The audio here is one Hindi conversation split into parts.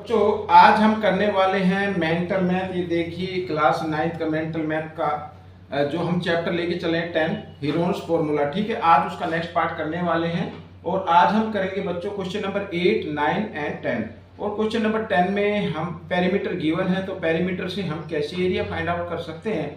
बच्चों आज हम करने वाले हैं मेंटल मैथ। ये देखिए क्लास 9th का मेंटल मैथ का जो हम चैप्टर लेके चले 10 हीरोन्स फॉर्मूला। ठीक है, आज उसका नेक्स्ट पार्ट करने वाले हैं और आज हम करेंगे बच्चों क्वेश्चन नंबर 8, 9 एंड 10। और क्वेश्चन नंबर 10 में हम पेरीमीटर गिवन है तो पेरीमीटर से हम कैसे एरिया फाइंड आउट कर सकते हैं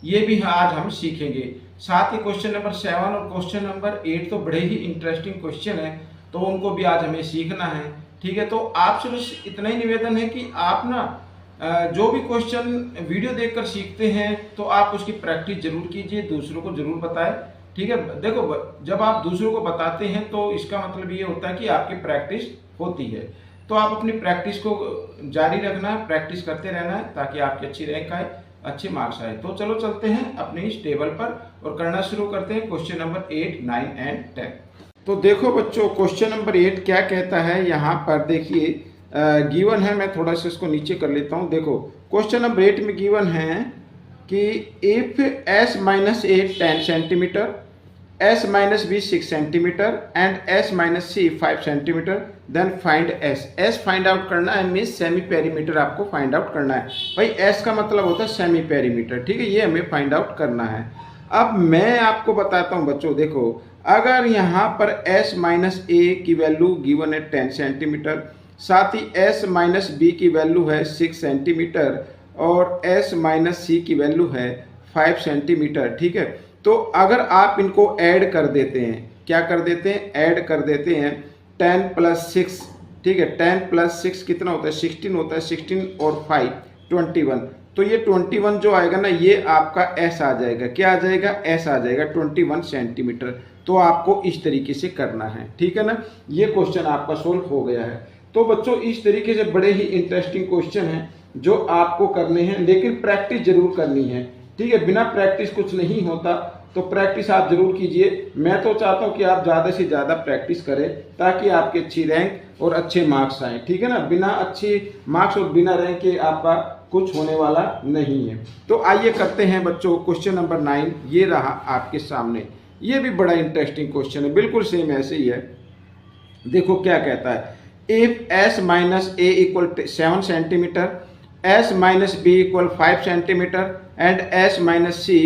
ये भी आज हम सीखेंगे। साथ ही क्वेश्चन नंबर 7 और क्वेश्चन नंबर 8 तो बड़े ही इंटरेस्टिंग क्वेश्चन है तो उनको भी आज हमें सीखना है। ठीक है, तो आपसे बस इतना ही निवेदन है कि आप ना जो भी क्वेश्चन वीडियो देखकर सीखते हैं तो आप उसकी प्रैक्टिस जरूर कीजिए, दूसरों को जरूर बताएं। ठीक है, देखो जब आप दूसरों को बताते हैं तो इसका मतलब ये होता है कि आपकी प्रैक्टिस होती है। तो आप अपनी प्रैक्टिस को जारी रखना, प्रैक्टिस करते रहना है ताकि आपकी अच्छी रैंक आए, अच्छे मार्क्स आए। तो चलो चलते हैं अपने इस टेबल पर और करना शुरू करते हैं क्वेश्चन नंबर 8, 9 एंड 10। तो देखो बच्चों क्वेश्चन नंबर 8 क्या कहता है, यहाँ पर देखिए गिवन है। मैं थोड़ा सा इसको नीचे कर लेता हूँ। देखो क्वेश्चन नंबर 8 में गिवन है कि if s minus a 10 centimetre, s minus b 6 centimetre and s minus c 5 centimetre, then find s। s find out करना है, मीन्स सेमी पेरीमीटर आपको फाइंड आउट करना है। भाई s का मतलब होता है सेमी पेरीमीटर। ठीक है, ये हमें फाइंड आउट करना है। अब मैं आपको बताता हूँ बच्चों, देखो अगर यहाँ पर s माइनस ए की वैल्यू गिवन है 10 सेंटीमीटर, साथ ही s माइनस बी की वैल्यू है 6 सेंटीमीटर और s माइनस सी की वैल्यू है 5 सेंटीमीटर। ठीक है, तो अगर आप इनको ऐड कर देते हैं, क्या कर देते हैं, ऐड कर देते हैं 10 प्लस 6। ठीक है, 10 प्लस 6 कितना होता है, 16 होता है। 16 और 5 21। तो ये 21 जो आएगा ना ये आपका s आ जाएगा। क्या आ जाएगा, s आ जाएगा 21 सेंटीमीटर। तो आपको इस तरीके से करना है। ठीक है ना, ये क्वेश्चन आपका सोल्व हो गया है। तो बच्चों इस तरीके से बड़े ही इंटरेस्टिंग क्वेश्चन हैं जो आपको करने हैं, लेकिन प्रैक्टिस जरूर करनी है। ठीक है, बिना प्रैक्टिस कुछ नहीं होता, तो प्रैक्टिस आप जरूर कीजिए। मैं तो चाहता हूं कि आप ज़्यादा से ज़्यादा प्रैक्टिस करें ताकि आपकी अच्छी रैंक और अच्छे मार्क्स आए। ठीक है ना, बिना अच्छे मार्क्स और बिना रैंक के आपका कुछ होने वाला नहीं है। तो आइए करते हैं बच्चों क्वेश्चन नंबर 9। ये रहा आपके सामने, ये भी बड़ा इंटरेस्टिंग क्वेश्चन है, बिल्कुल सेम ऐसे ही है। देखो क्या कहता है, if s minus a equal 7 centimetre, s minus b equal 5 centimetre and s minus c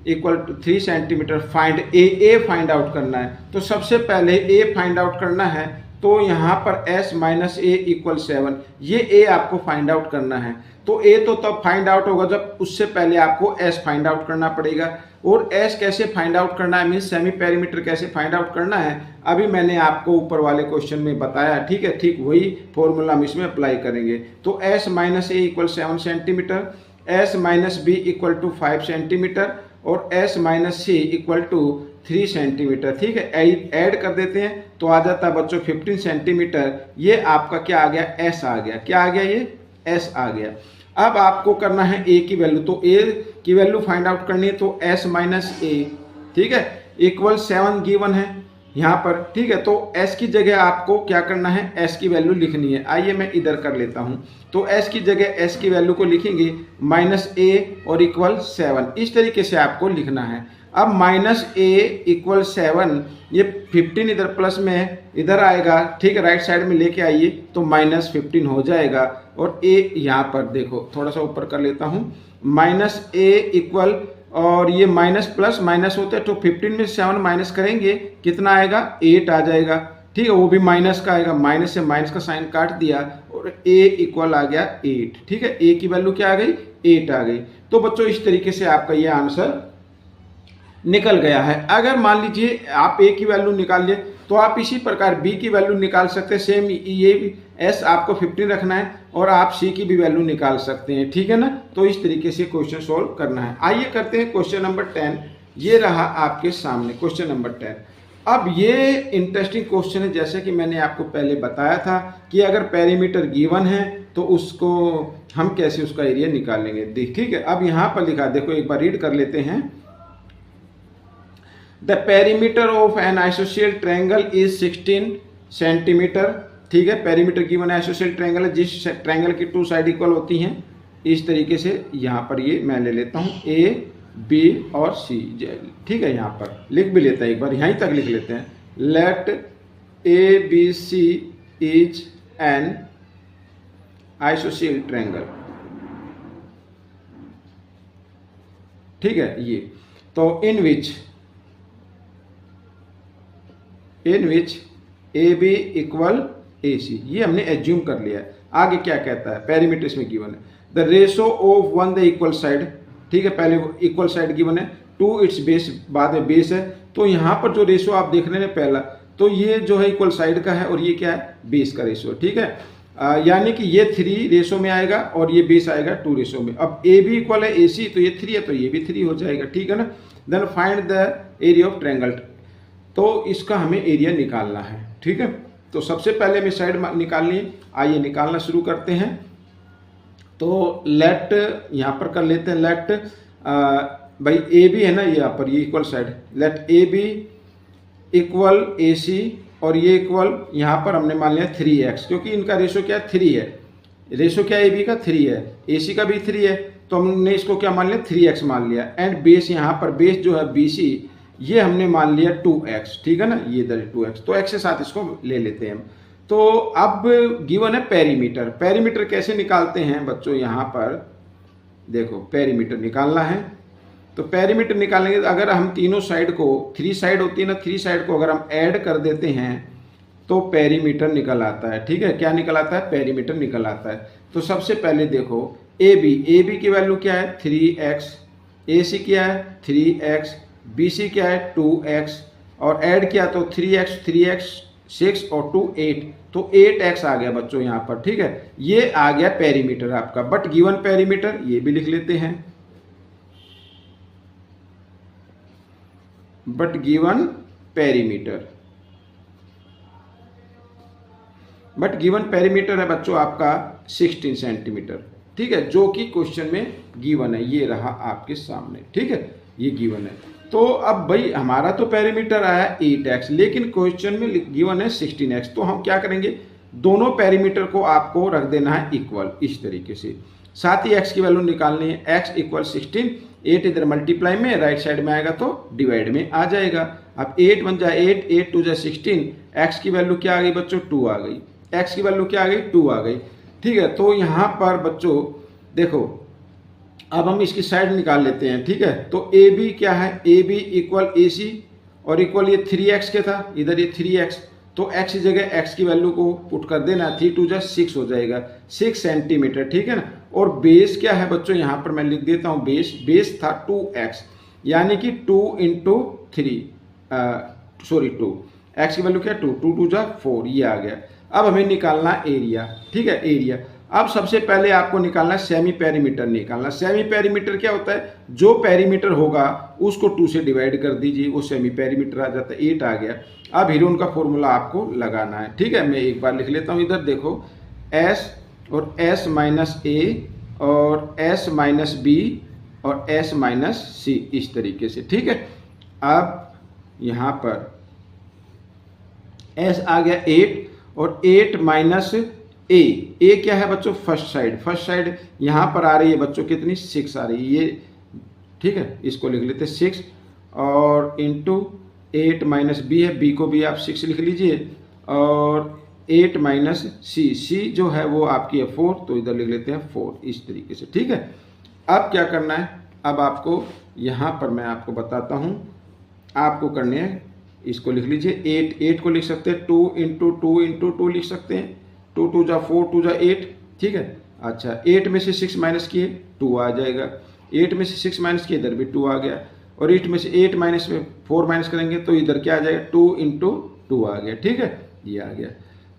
equal to 3 centimetre, find a find out करना है। तो सबसे पहले ए फाइंड आउट करना है, तो यहाँ पर s माइनस ए इक्वल 7, ये a आपको फाइंड आउट करना है। तो a तो तब फाइंड आउट होगा जब उससे पहले आपको s फाइंड आउट करना पड़ेगा। और s कैसे फाइंड आउट करना है, मीन्स सेमी पेरीमीटर कैसे फाइंड आउट करना है, अभी मैंने आपको ऊपर वाले क्वेश्चन में बताया। ठीक है, ठीक वही फॉर्मूला हम इसमें अप्लाई करेंगे। तो s minus a equal 7 centimetre, s minus b equal to 5 centimetre और s minus c equal to 3 centimetre. ठीक है, ऐड कर देते हैं तो आ जाता है बच्चों 15 सेंटीमीटर। ये आपका क्या आ गया, s आ गया। क्या आ गया, ये s आ गया। अब आपको करना है a की वैल्यू, तो a की वैल्यू फाइंड आउट करनी है। तो s माइनस ए, ठीक है, इक्वल 7 गिवन है यहाँ पर। ठीक है, तो s की जगह आपको क्या करना है, s की वैल्यू लिखनी है। आइए मैं इधर कर लेता हूँ। तो s की जगह s की वैल्यू को लिखेंगे माइनस a और इक्वल 7, इस तरीके से आपको लिखना है। अब माइनस a इक्वल 7, ये 15 इधर प्लस में इधर आएगा। ठीक है, राइट साइड में लेके आइए तो माइनस 15 हो जाएगा। और a यहाँ पर देखो थोड़ा सा ऊपर कर लेता हूँ, माइनस a इक्वल, और ये माइनस प्लस माइनस होते हैं तो 15 में 7 माइनस करेंगे कितना आएगा, 8 आ जाएगा। ठीक है, वो भी माइनस का आएगा, माइनस से माइनस का साइन काट दिया और a इक्वल आ गया 8। ठीक है, a की वैल्यू क्या आ गई, 8 आ गई। तो बच्चों इस तरीके से आपका ये आंसर निकल गया है। अगर मान लीजिए आप a की वैल्यू निकाल लिए तो आप इसी प्रकार b की वैल्यू निकाल सकते हैं। सेम ये s आपको 15 रखना है और आप c की भी वैल्यू निकाल सकते हैं। ठीक है ना, तो इस तरीके से क्वेश्चन सोल्व करना है। आइए करते हैं क्वेश्चन नंबर 10। ये रहा आपके सामने क्वेश्चन नंबर 10। अब ये इंटरेस्टिंग क्वेश्चन है, जैसे कि मैंने आपको पहले बताया था कि अगर पेरीमीटर गिवन है तो उसको हम कैसे उसका एरिया निकालेंगे। ठीक है, अब यहाँ पर लिखा, देखो एक बार रीड कर लेते हैं। The perimeter of an isosceles triangle is 16 centimetre. ठीक है, पेरीमीटर गिवन आइसोसेल ट्रायंगल है जिस ट्रायंगल की 2 साइड इक्वल होती हैं। इस तरीके से यहाँ पर ये मैं ले लेता हूँ a, b और c। ठीक है, यहाँ पर लिख भी लेते हैं, एक बार यहीं तक लिख लेते हैं। Let a b c is an isosceles triangle, ठीक है। ये तो इन विच ए बी इक्वल ए सी, ये हमने एज्यूम कर लिया है। आगे क्या कहता है, पेरीमीटर इसमें गिवन है, the ratio of one the equal side, ठीक है। पहले इक्वल साइड गिवन है, टू इट्स बेस, बाद में बेस है। तो यहाँ पर जो रेशो आप देख रहे हैं पहला, तो ये जो है इक्वल साइड का है और ये क्या है, बेस का रेशो, ठीक है। यानी कि ये 3 रेशो में आएगा और ये बेस आएगा 2 रेशो में। अब ए बी इक्वल है ए सी, तो ये 3 है तो ये भी 3 हो जाएगा, ठीक है ना। Then find the area of triangle, तो इसका हमें एरिया निकालना है, ठीक है। तो सबसे पहले हमें साइड निकालनी है, आइए निकालना शुरू करते हैं। तो लेट यहाँ पर कर लेते हैं, लेट भाई ए बी है ना यहाँ पर, ये equal side, let A B equal A C और ये इक्वल यहाँ पर हमने मान लिया 3x, क्योंकि इनका रेशो क्या है, 3 है। रेशो क्या है, ए बी का 3 है, ए सी का भी 3 है, तो हमने इसको क्या मान लिया, 3x मान लिया। एंड बेस यहाँ पर, बेस जो है बी सी, ये हमने मान लिया 2x, ठीक है ना, ये इधर 2x, तो x के साथ इसको ले लेते हैं हम। तो अब गिवन है पेरीमीटर, पेरीमीटर कैसे निकालते हैं बच्चों, यहाँ पर देखो पेरीमीटर निकालना है। तो पेरीमीटर निकालेंगे, अगर हम तीनों साइड को, 3 साइड होती है ना, 3 साइड को अगर हम ऐड कर देते हैं तो पेरीमीटर निकल आता है, ठीक है। क्या निकल आता है, पेरीमीटर निकल आता है। तो सबसे पहले देखो ए बी की वैल्यू क्या है, 3x, ए सी क्या है 3x, बी सी क्या है 2x, और ऐड किया तो 3x 6 और 2 8, तो 8x आ गया बच्चों यहाँ पर, ठीक है। ये आ गया पेरीमीटर आपका। बट गिवन पेरीमीटर ये भी लिख लेते हैं, but given perimeter, but given perimeter है बच्चों आपका 16 सेंटीमीटर, ठीक है, जो कि क्वेश्चन में गिवन है। ये रहा आपके सामने, ठीक है, ये गिवन है। तो अब भाई हमारा तो पेरीमीटर आया 8x, लेकिन क्वेश्चन में गिवन है 16x, तो हम क्या करेंगे, दोनों पेरीमीटर को आपको रख देना है इक्वल, इस तरीके से। साथ ही x की वैल्यू निकालनी है, x इक्वल 16, 8 इधर मल्टीप्लाई में, राइट साइड में आएगा तो डिवाइड में आ जाएगा। अब 8 1 जा 8, 8 2 जा 16, x की वैल्यू क्या आ गई बच्चों, 2 आ गई, x की वैल्यू क्या आ गई, 2 आ गई, ठीक है। तो यहाँ पर बच्चों देखो, अब हम इसकी साइड निकाल लेते हैं, ठीक है। तो ए बी क्या है, ए बी इक्वल ए सी और इक्वल ये 3x के था, इधर ये 3x, तो x की जगह x की वैल्यू को पुट कर देना, 3 2 जा 6 हो जाएगा, 6 सेंटीमीटर, ठीक है ना। और बेस क्या है बच्चों, यहाँ पर मैं लिख देता हूँ, बेस था 2x, यानी कि 2 इंटू 3, सॉरी 2, x की वैल्यू क्या, 2 2 2 जा 4, ये आ गया। अब हमें निकालना एरिया, ठीक है, एरिया। अब सबसे पहले आपको निकालना सेमी पेरीमीटर निकालना। सेमी पेरीमीटर क्या होता है, जो पेरीमीटर होगा उसको 2 से डिवाइड कर दीजिए, वो सेमी पेरीमीटर आ जाता है, 8 आ गया। अब हीरोन का फॉर्मूला आपको लगाना है, ठीक है। मैं एक बार लिख लेता हूँ, इधर देखो s और s माइनस ए और s माइनस बी और s माइनस सी, इस तरीके से, ठीक है। अब यहाँ पर s आ गया 8 और 8 माइनस ए क्या है बच्चों, फर्स्ट साइड यहाँ पर आ रही है बच्चों कितनी, 6 आ रही है, ये ठीक है, इसको लिख लेते 6 और इंटू 8 माइनस बी है, बी को भी आप 6 लिख लीजिए, और 8 माइनस सी जो है वो आपकी है 4, तो इधर लिख लेते हैं 4, इस तरीके से, ठीक है। अब क्या करना है, अब आपको यहाँ पर मैं आपको बताता हूँ, आपको करने हैं, इसको लिख लीजिए 8 को लिख सकते हैं 2 इंटू 2 इंटू 2 लिख सकते हैं, 2 2 जा 4 2 जा 8, ठीक है। अच्छा 8 में से 6 माइनस किए 2 आ जाएगा, 8 में से 6 माइनस किए इधर भी 2 आ गया, और 8 में से 8 माइनस में 4 माइनस करेंगे तो इधर क्या आ जाएगा, 2 इंटू 2 आ गया, ठीक है, ये आ गया।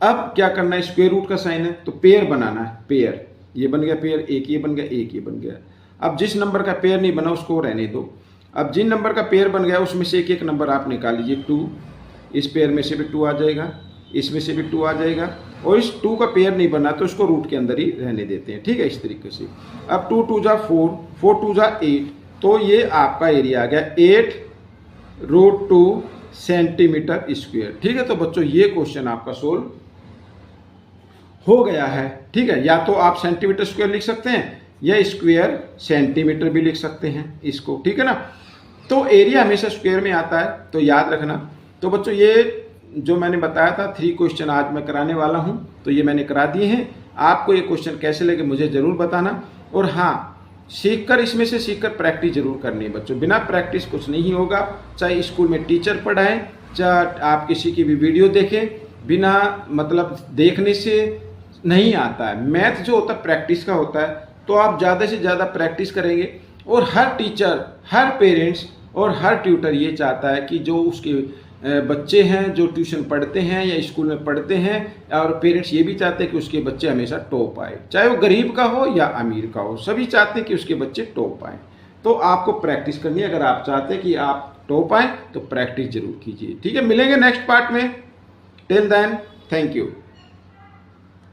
अब क्या करना है, स्क्वायर रूट का साइन है तो पेयर बनाना है, पेयर, ये बन गया पेयर, एक ये बन गया, एक ये बन गया। अब जिस नंबर का पेयर नहीं बना उसको रहने दो। अब जिन नंबर का पेयर बन गया उसमें से एक नंबर आप निकाल लीजिए, 2, इस पेयर में से भी 2 आ जाएगा, इसमें से भी 2 आ जाएगा, और इस 2 का पेयर नहीं बना तो उसको रूट के अंदर ही रहने देते हैं, ठीक है, इस तरीके से। अब 2 2 जा 4, 4 2 जा 8, तो ये आपका एरिया आ गया 8√2 सेंटीमीटर स्क्वायर, ठीक है। तो बच्चों ये क्वेश्चन आपका सोल्व हो गया है, ठीक है। या तो आप सेंटीमीटर स्क्वायर लिख सकते हैं या स्क्वायर सेंटीमीटर भी लिख सकते हैं इसको, ठीक है ना। तो एरिया हमेशा स्क्वायर में आता है, तो याद रखना। तो बच्चों ये जो मैंने बताया था 3 क्वेश्चन आज मैं कराने वाला हूं, तो ये मैंने करा दिए हैं। आपको ये क्वेश्चन कैसे लगे मुझे ज़रूर बताना। और हाँ, इसमें से सीखकर प्रैक्टिस जरूर करनी है बच्चों, बिना प्रैक्टिस कुछ नहीं होगा। चाहे स्कूल में टीचर पढ़ाएं, चाहे आप किसी की भी वीडियो देखें, बिना मतलब देखने से नहीं आता है। मैथ जो होता है प्रैक्टिस का होता है, तो आप ज़्यादा से ज़्यादा प्रैक्टिस करेंगे। और हर टीचर, हर पेरेंट्स और हर ट्यूटर ये चाहता है कि जो उसके बच्चे हैं जो ट्यूशन पढ़ते हैं या स्कूल में पढ़ते हैं, और पेरेंट्स ये भी चाहते हैं कि उसके बच्चे हमेशा टॉप आए, चाहे वो गरीब का हो या अमीर का हो, सभी चाहते हैं कि उसके बच्चे टॉप आए। तो आपको प्रैक्टिस करनी है। अगर आप चाहते हैं कि आप टॉप आए तो प्रैक्टिस जरूर कीजिए। ठीक है, मिलेंगे नेक्स्ट पार्ट में। Till then, thank you.